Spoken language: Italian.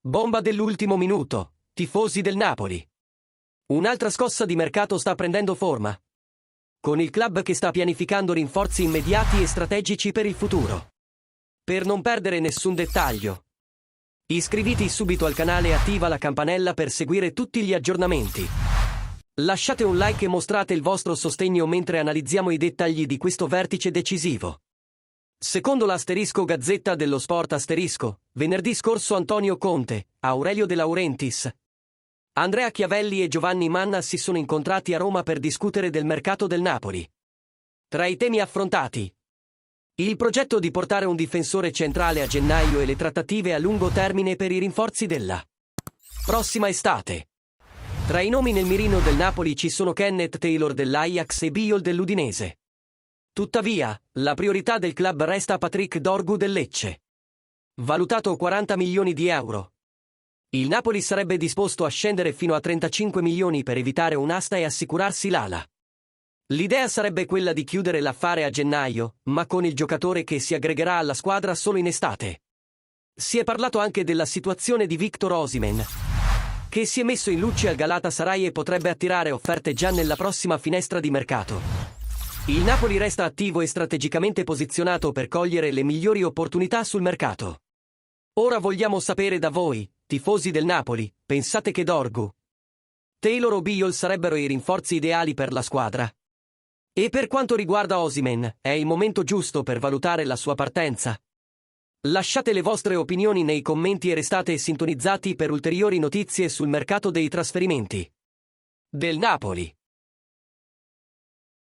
Bomba dell'ultimo minuto, tifosi del Napoli. Un'altra scossa di mercato sta prendendo forma, con il club che sta pianificando rinforzi immediati e strategici per il futuro. Per non perdere nessun dettaglio, iscriviti subito al canale e attiva la campanella per seguire tutti gli aggiornamenti. Lasciate un like e mostrate il vostro sostegno mentre analizziamo i dettagli di questo vertice decisivo. Secondo l'Asterisco Gazzetta dello Sport Asterisco, venerdì scorso Antonio Conte, Aurelio De Laurentiis, Andrea Chiavelli e Giovanni Manna si sono incontrati a Roma per discutere del mercato del Napoli. Tra i temi affrontati: il progetto di portare un difensore centrale a gennaio e le trattative a lungo termine per i rinforzi della prossima estate. Tra i nomi nel mirino del Napoli ci sono Kenneth Taylor dell'Ajax e Biol dell'Udinese. Tuttavia, la priorità del club resta Patrick Dorgu del Lecce, valutato 40 milioni di euro. Il Napoli sarebbe disposto a scendere fino a 35 milioni per evitare un'asta e assicurarsi l'ala. L'idea sarebbe quella di chiudere l'affare a gennaio, ma con il giocatore che si aggregherà alla squadra solo in estate. Si è parlato anche della situazione di Victor Osimhen, che si è messo in luce al Galatasaray e potrebbe attirare offerte già nella prossima finestra di mercato. Il Napoli resta attivo e strategicamente posizionato per cogliere le migliori opportunità sul mercato. Ora vogliamo sapere da voi, tifosi del Napoli, pensate che Dorgu, Taylor o Biol sarebbero i rinforzi ideali per la squadra? E per quanto riguarda Osimhen, è il momento giusto per valutare la sua partenza? Lasciate le vostre opinioni nei commenti e restate sintonizzati per ulteriori notizie sul mercato dei trasferimenti del Napoli.